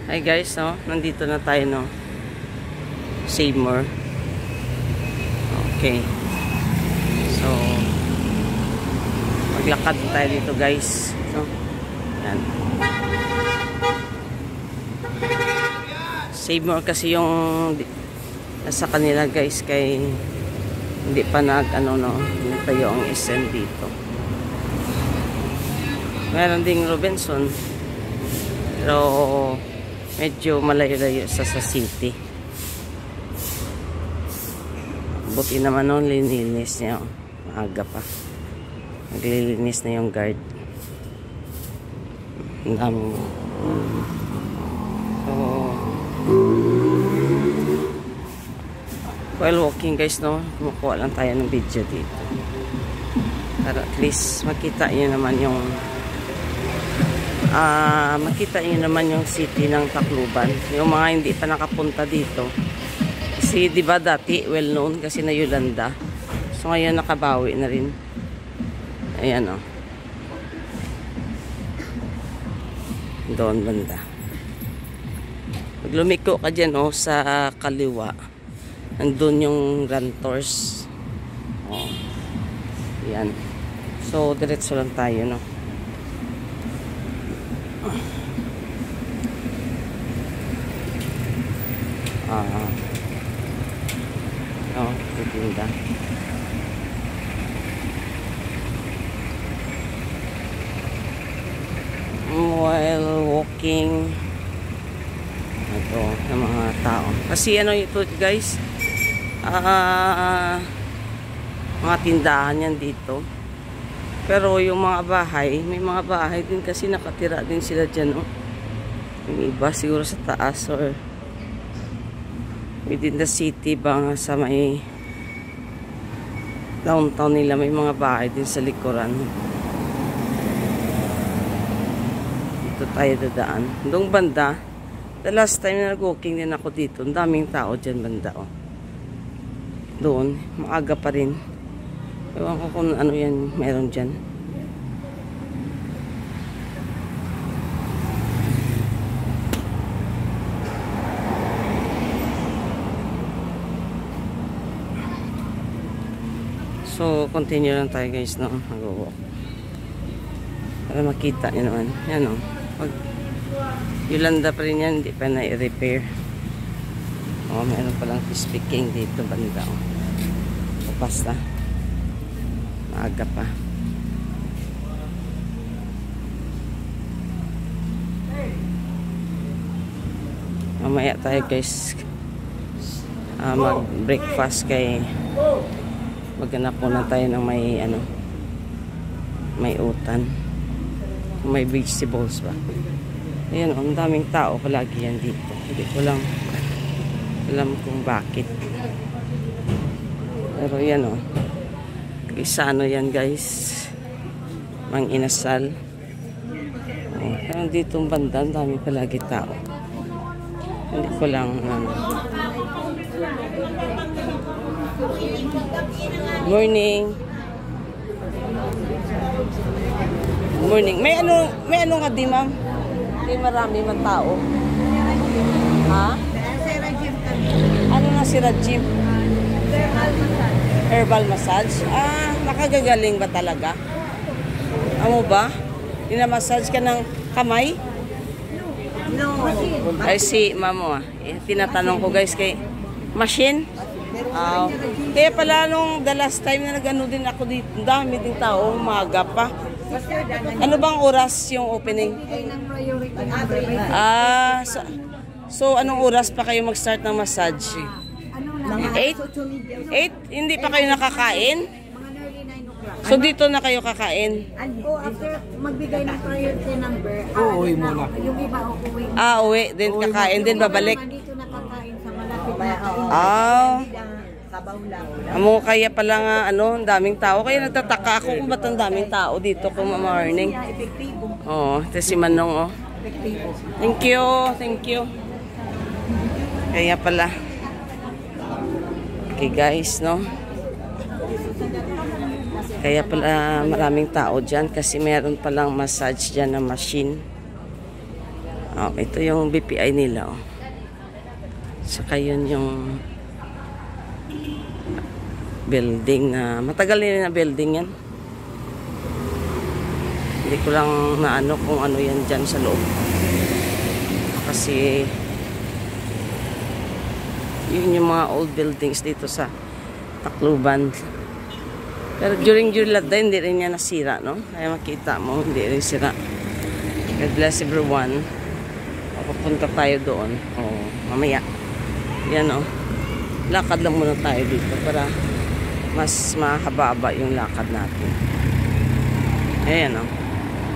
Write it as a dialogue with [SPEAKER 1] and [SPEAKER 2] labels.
[SPEAKER 1] Hi guys, no? Nandito na tayo, no? Save More. Okay. So, maglakad tayo dito guys. No? Yan. Save More kasi yung nasa kanila guys, kay hindi pa tayo ang SM dito. Meron ding Robinson, pero medyo malayo-layo sa city. Buti naman nun, lininis niya. Maaga pa. Naglilinis na yung guard. Ang dami. So, while walking guys, no, kumukuha lang tayo ng video dito. Para at least makita nyo naman yung yung city ng Tacloban. Yung mga hindi pa nakapunta dito. Kasi di ba dati well known kasi na Yolanda. So ngayon nakabawi na rin. Ayan o. Doon banda. Pag lumiko ka dyan sa kaliwa, nandun yung Rantors. O. Ayan. So diretso lang tayo, no. Titinda. While walking ito ng mga tao. Kasi ito guys, mga tindahan yan dito. Pero yung mga bahay, may mga bahay din kasi nakatira din sila dyan. Yung iba siguro sa taas or within the city ba sa may downtown nila, may mga bahay din sa likuran. Dito tayo dadaan. Doong banda, the last time na nag-walking din ako dito, ang daming tao dyan banda. Doon, maaga pa rin. Ewan ko kung ano yan meron dyan. So, continue lang tayo guys, no? Mag-walk. Para makita nyo naman. Yan, no? Pag Yolanda pa rin yan, hindi pa na-repair. Meron palang speaking dito banda. Basta. Maaga pa. Mamaya tayo guys. Mag-breakfast kay maghanap muna tayo ng may utan, may vegetables ba. Ayan, ang daming tao palagi yan dito. Hindi ko lang alam kung bakit, pero yan Isano yan guys, Mang Inasal. Pero dito ang banda, ang dami palagi tao. Hindi ko lang morning. Morning. May ano nga di ma'am? May marami man tao. Ha? Ano na si Rajim? Herbal massage. Nakagagaling ba talaga? Amo ba? Dinamassage ka ng kamay? No. Ay si mamo tinatanong ko guys kay machine. Kaya pala nung the last time na nag-ano din ako dito, dami din tao, umaga pa. Ano bang oras yung opening? So anong oras pa kayo mag-start ng massage? 8? Hindi pa kayo nakakain? So dito na kayo kakain?
[SPEAKER 2] After magbigay ng priority number,
[SPEAKER 3] uuwi muna.
[SPEAKER 2] Yung iba uuwi.
[SPEAKER 1] Uwi, din kakain, din babalik.
[SPEAKER 2] Dito na kakain sa malapit na.
[SPEAKER 1] Amo kaya pala nga ang daming tao. Kaya nagtataka ako kung ba't ang daming tao dito kung morning. Ito si Manong Thank you. Kaya pala. Okay guys, no? Kaya pala maraming tao dyan kasi meron palang massage dyan na machine. Oh, ito yung BPI nila. Oh. Saka yun yung building na matagal na building yan. Hindi ko lang naano kung ano yan dyan sa loob. Kasi yun yung mga old buildings dito sa Tacloban. Pero during July din, hindi rin niya nasira, no? Kaya makita mo, hindi rin sira. God bless everyone. Papunta tayo doon. Oh, mamaya. Yan, oh. Lakad lang muna tayo dito para mas mahaba-haba yung lakad natin. Ayan, oh.